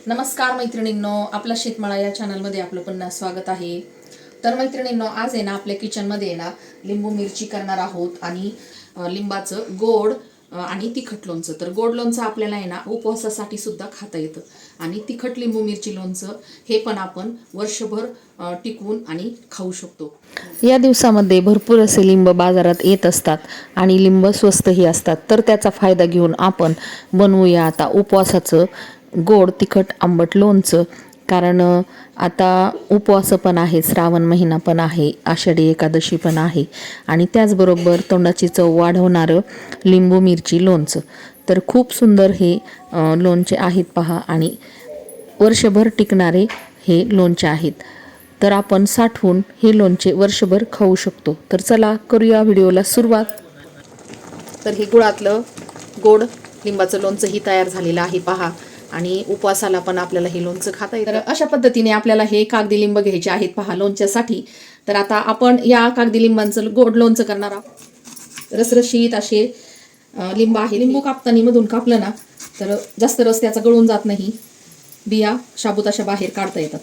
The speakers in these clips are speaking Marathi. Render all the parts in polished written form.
नमस्कार मैत्रिणींनो, आपला शेतमाळा या चॅनलमध्ये आपलं पुन्हा स्वागत आहे. तर मैत्रिणींनो, आज आहे ना आपल्या किचनमध्ये आहे ना लिंबू मिरची करणार आहोत आणि लिंबाचं गोड आणि तिखट लोणचं. तर गोड लोणचं आपल्याला आहे ना उपवासासाठी सुद्धा खाता येतं आणि तिखट लिंबू मिरची लोणचं हे पण आपण वर्षभर टिकवून आणि खाऊ शकतो. या दिवसामध्ये भरपूर असे लिंब बाजारात येत असतात आणि लिंब स्वस्तही असतात. तर त्याचा फायदा घेऊन आपण बनवूया आता उपवासाचं गोड तिखट आंबट लोणचं. कारण आता उपवास पण आहे, श्रावण महिना पण आहे, आषाढी एकादशी पण आहे आणि त्याचबरोबर तोंडाची चव वाढवणारं लिंबू मिरची लोणचं. तर खूप सुंदर हे लोणचे आहेत पहा आणि वर्षभर टिकणारे हे लोणचे आहेत. तर आपण साठवून हे लोणचे वर्षभर खाऊ शकतो. तर चला करूया व्हिडिओला सुरुवात. तर हे गुळातलं गोड लिंबाचं लोणचं ही तयार झालेलं आहे पहा आणि उपवासाला पण आपल्याला हे लोणचं खाता येतं. तर अशा पद्धतीने आपल्याला हे कागदी लिंब घ्यायचे आहेत पहा लोणच्यासाठी. तर आता आपण या कागदी लिंबांचं गोड लोणचं करणार आहोत. रसरशीत असे लिंब आहे. लिंबू कापताना मधून कापलं ना तर जास्त रस त्याचा गळून जात नाही, बिया शाबूत अशा बाहेर काढता येतात.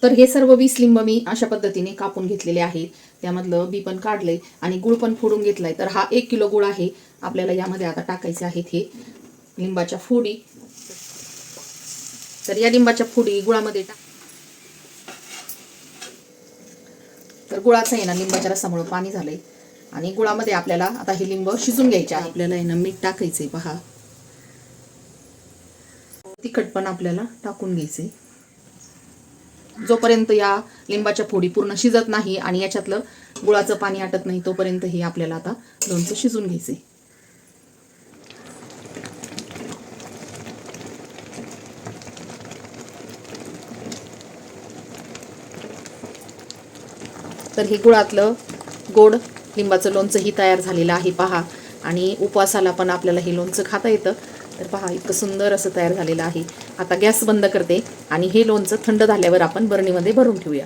तर हे सर्व 20 लिंब मी अशा पद्धतीने कापून घेतलेले आहेत. त्यामधलं बी पण काढलंय आणि गुळ पण फोडून घेतलाय. तर हा 1 किलो गुळ आहे. आपल्याला यामध्ये आता टाकायचे आहेत हे लिंबाच्या फोडी. तर या लिंबाच्या फोडी गुळामध्ये तर गुळाचं आहे ना लिंबाच्या रसामुळे पाणी झालंय आणि गुळामध्ये आपल्याला आता हे लिंब शिजून घ्यायचे आहे. आपल्याला आहे ना मीठ टाकायचंय पहा. तिखट पण आपल्याला टाकून घ्यायचंय. जोपर्यंत या लिंबाच्या फोडी पूर्ण शिजत नाही आणि याच्यातलं गुळाचं पाणी आटत नाही तोपर्यंत हे आपल्याला आता लोणचं शिजून घ्यायचंय. तर हे गुळातलं गोड लिंबाचं लोणचं ही तयार झालेलं आहे पहा आणि उपवासाला पण आपल्याला हे लोणचं खाता येतं. तर पहा इतकं सुंदर असं तयार झालेलं आहे. आता गॅस बंद करते आणि हे लोणचं थंड झाल्यावर आपण बरणीमध्ये भरून ठेवूया.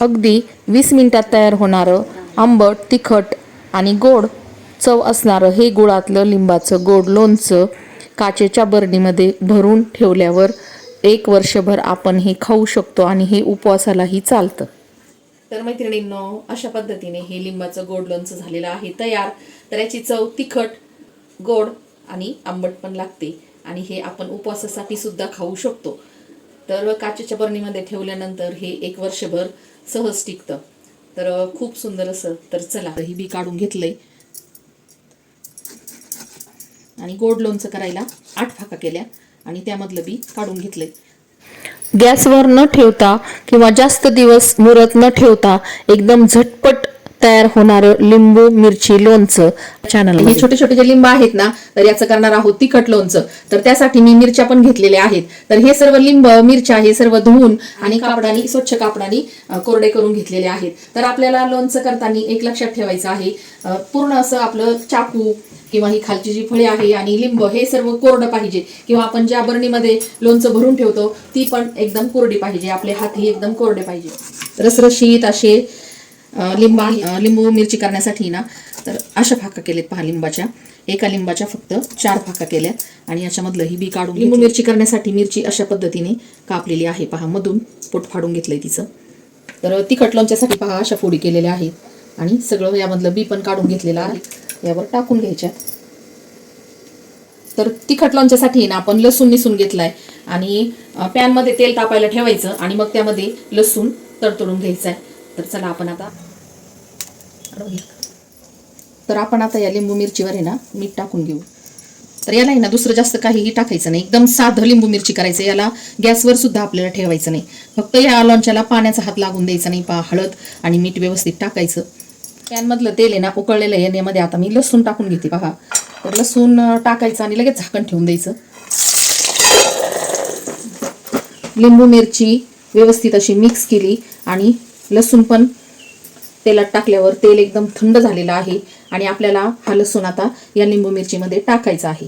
अगदी 20 मिनिटात तयार होणारं आंबट तिखट आणि गोड चव असणारं हे गुळातलं लिंबाचं गोड लोणचं काचेच्या बरणीमध्ये भरून ठेवल्यावर 1 वर्षभर आपण हे खाऊ शकतो आणि हे उपवासालाही चालतं. तर मैत्रिणींनो, अशा पद्धतीने हे लिंबाचं गोड लोणचं झालेलं आहे तयार. तर याची चव तिखट गोड आणि आंबट पण लागते आणि हे आपण उपवासासाठी सुद्धा खाऊ शकतो. तर काचेच्या बरणीमध्ये ठेवल्यानंतर हे 1 वर्षभर सहज टिकतं. तर खूप सुंदर असं. तर चला ही बी काढून घेतलंय आणि गोड लोणचं करायला 8 फाका केल्या आणि त्यामधलं बी काढून घेतलंय. गॅसवर न ठेवता किंवा जास्त दिवस मुरत न ठेवता एकदम झटपट तयार होणारं लिंबू मिरची लोणचं चॅनल. हे छोटे छोटे जे लिंब आहेत ना तर याचं करणार आहोत तिखट लोणचं. तर त्यासाठी मी मिरच्या पण घेतलेल्या आहेत. तर हे सर्व लिंब मिरच्या हे सर्व धुवून आणि कापडाने स्वच्छ कापडाने कोरडे करून घेतलेले आहेत. तर आपल्याला लोणचं करताना एक लक्षात ठेवायचं आहे, पूर्ण असं आपलं चाकू किंवा ही खालची जी फळे आहे आणि लिंब हे सर्व कोरडं पाहिजे किंवा आपण ज्या बरणीमध्ये लोणचं भरून ठेवतो ती पण एकदम कोरडी पाहिजे. आपले हातही एकदम कोरडे पाहिजे. रसरशीत असे लिंबू मिरची करण्यासाठी ना तर अशा फाका केलेत पहा लिंबाच्या. एका लिंबाच्या फक्त 4 फाका केल्या आणि याच्यामधलं ही बी काढून. लिंबू मिरची करण्यासाठी मिरची अशा पद्धतीने कापलेली आहे पहा. मधून पोट फाडून घेतलंय तिचं. तर तिखट लोणच्यासाठी पहा अशा फोडी केलेल्या आहेत आणि सगळं यामधलं बी पण काढून घेतलेलं आहे. यावर टाकून घ्यायच्या. तर तिखट लोणच्यासाठी ना आपण लसूण निसून घेतलाय आणि पॅनमध्ये तेल तापायला ठेवायचं आणि मग त्यामध्ये लसूण तडतडून घ्यायचं आहे. तर चला आपण आता या लिंबू मिरचीवर आहे ना मीठ टाकून घेऊ. तर याला आहे ना दुसरं जास्त काहीही टाकायचं नाही. एकदम साधं लिंबू मिरची करायचं. याला गॅसवर सुद्धा आपल्याला ठेवायचं नाही. फक्त या लोणच्याला पाण्याचा हात लागून द्यायचा नाही पहा. हळद आणि मीठ व्यवस्थित टाकायचं. पॅनमधलं तेल आहे ना उकळलेलं आहे. यामध्ये आता मी लसूण टाकून घेते पहा. तर लसूण टाकायचं आणि लगेच झाकण ठेवून द्यायचं. लिंबू मिरची व्यवस्थित अशी मिक्स केली आणि लसूण पण तेलात टाकल्यावर तेल एकदम थंड झालेलं आहे आणि आपल्याला हा लसूण आता या लिंबू मिरचीमध्ये टाकायचा आहे.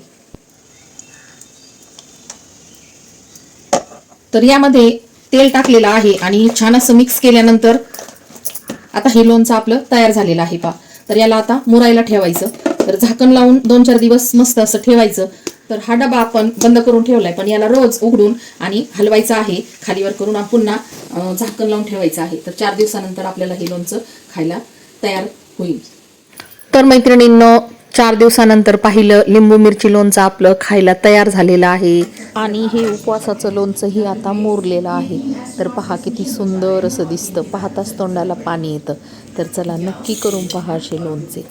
तर यामध्ये तेल टाकलेलं आहे आणि छान असं मिक्स केल्यानंतर आता हे लोणचं आपलं तयार झालेलं आहे पहा. तर याला आता मुरायला ठेवायचं. तर झाकण लावून 2-4 दिवस मस्त असं ठेवायचं. तर हा डबा आपण बंद करून ठेवलाय, पण याला रोज उघडून आणि हलवायचं आहे, खालीवर करून पुन्हा झाकण लावून ठेवायचं आहे. तर 4 दिवसानंतर आपल्याला हे लोणचं खायला तयार होईल. तर मैत्रिणींनो, 4 दिवसानंतर पाहिलं लिंबू मिरची लोणचं आपलं खायला तयार झालेलं आहे आणि हे उपवासाचं लोणचंही आता मुरलेलं आहे. तर पहा किती सुंदर असं दिसतं, पाहताच तोंडाला पाणी येतं. तर चला नक्की करून पहा असे लोणचे.